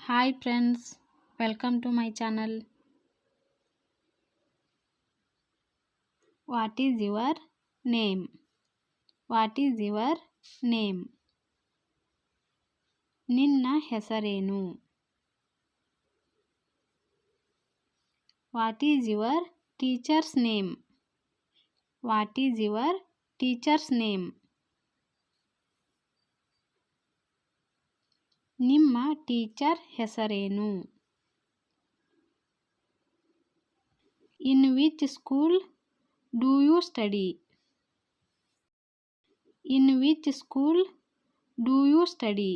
Hi friends, welcome to my channel. What is your name? What is your name? ನಿನ್ನ ಹೆಸರೇನು? What is your teacher's name? What is your teacher's name? ನಿಮ್ಮ teacher ಹೆಸರೇನು? In which school do you study? In which school do you study?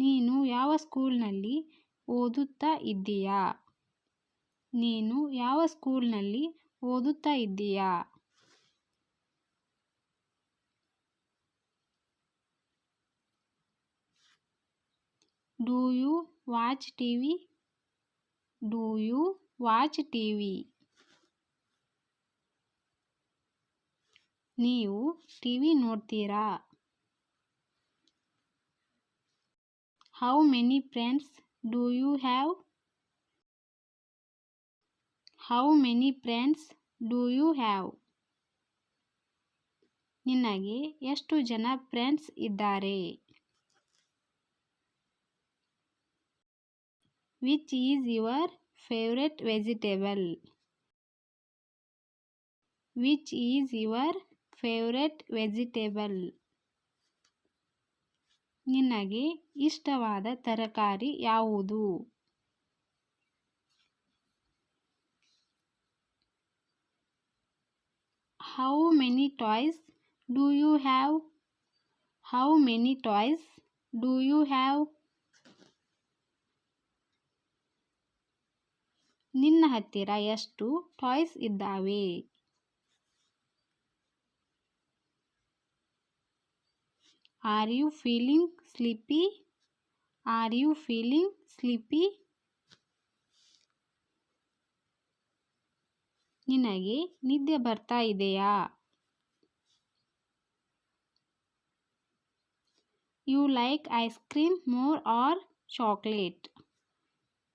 ನೀನು ಯಾವ ಸ್ಕೂಲ್ನಲ್ಲಿ ಓದುತ್ತಾ ಇದ್ದೀಯಾ? ನೀನು ಯಾವ ಸ್ಕೂಲ್ನಲ್ಲಿ ಓದುತ್ತಾ ಇದ್ದೀಯಾ? Do you watch TV? Do you watch TV? ನೀವು ಟಿವಿ ನೋಡ್ತೀರಾ? How many friends do you have? How many friends do you have? ನಿನಗೆ ಎಷ್ಟು ಜನ ಫ್ರೆಂಡ್ಸ್ ಇದ್ದಾರೆ? Which is your favorite vegetable? Which is your favorite vegetable? ನಿನಗೆ ಇಷ್ಟವಾದ ತರಕಾರಿ ಯಾವುದು? How many toys do you have? How many toys do you have? ನಿನ್ನ ಹತ್ತಿರ ಎಷ್ಟು ಟಾಯ್ಸ್ ಇದ್ದಾವೆ? Are you feeling sleepy? Are you feeling sleepy? ನಿನಗೆ ನಿದ್ದೆ ಬರ್ತಾ ಇದೆಯಾ? You like ice cream more or chocolate?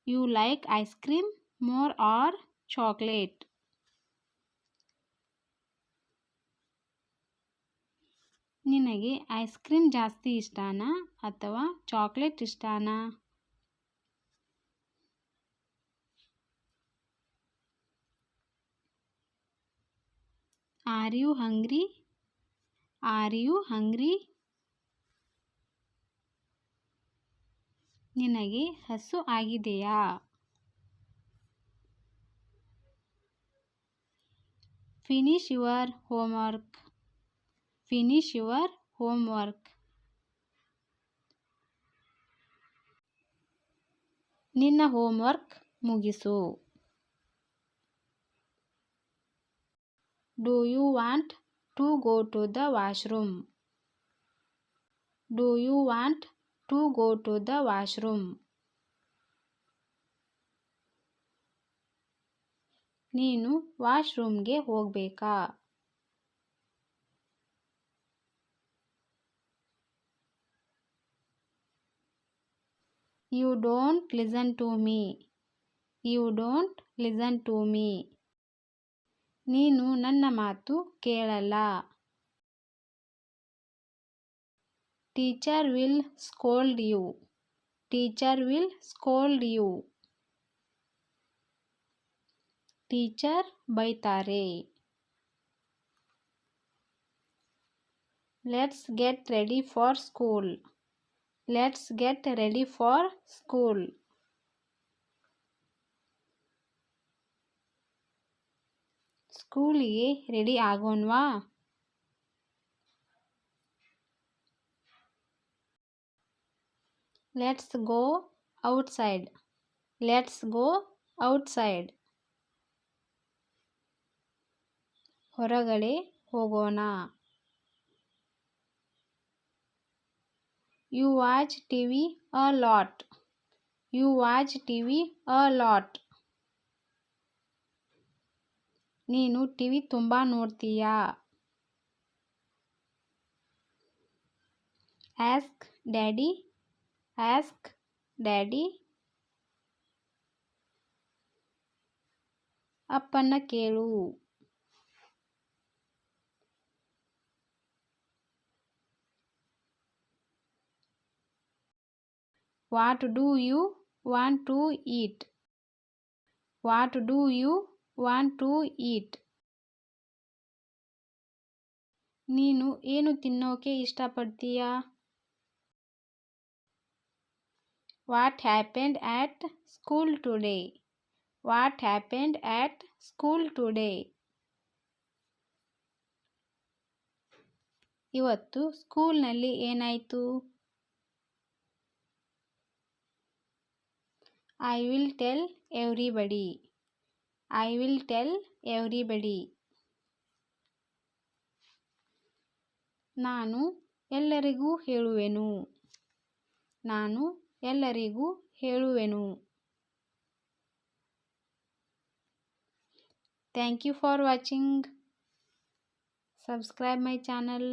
You like ice cream more or chocolate? ನಿನಗೆ ice cream ಜಾಸ್ತಿ ಇಷ್ಟನಾ ಅಥವಾ ಚಾಕ್ಲೇಟ್ ಇಷ್ಟನಾ? Are you hungry? Are you hungry? ನಿನಗೆ ಹಸು ಆಗಿದೆಯಾ? Finish your homework. Finish your homework. ನಿನ್ನ homework ಮುಗಿಸು. Do you want to go to the washroom? Do you want to go to the washroom? ನೀನು ವಾಶ್ರೂಮ್ಗೆ ಹೋಗಬೇಕಾ? You don't listen to me. You don't listen to me. ನೀನು ನನ್ನ ಮಾತು ಕೇಳಲ್ಲ. Teacher will scold you. Teacher will scold you. Teacher ಬೈತಾರೆ. Let's get ready for school. Let's get ready for school. ಸ್ಕೂಲಿಗೆ ready ಆಗೋಣ್ವಾ? Let's go outside. Let's go outside. ಹೊರಗಡೆ ಹೋಗೋಣ. You watch TV a lot. You watch TV a lot. ನೀನು TV ತುಂಬಾ ನೋಡ್ತೀಯಾ? Ask daddy. Ask daddy. ಅಪ್ಪನ ಕೇಳು. What do you want to eat? What do you want to eat? ನೀನು ಏನು ತಿನ್ನೋಕೆ ಇಷ್ಟಪಡ್ತೀಯಾ? What happened at school today? What happened at school today? ಇವತ್ತು ಸ್ಕೂಲ್ನಲ್ಲಿ ಏನಾಯಿತು? I will tell everybody. I will tell everybody. ನಾನು ಎಲ್ಲರಿಗೂ ಹೇಳುವೆನು. ನಾನು ಎಲ್ಲರಿಗೂ ಹೇಳುವೆನು. Thank you for watching. Subscribe my channel.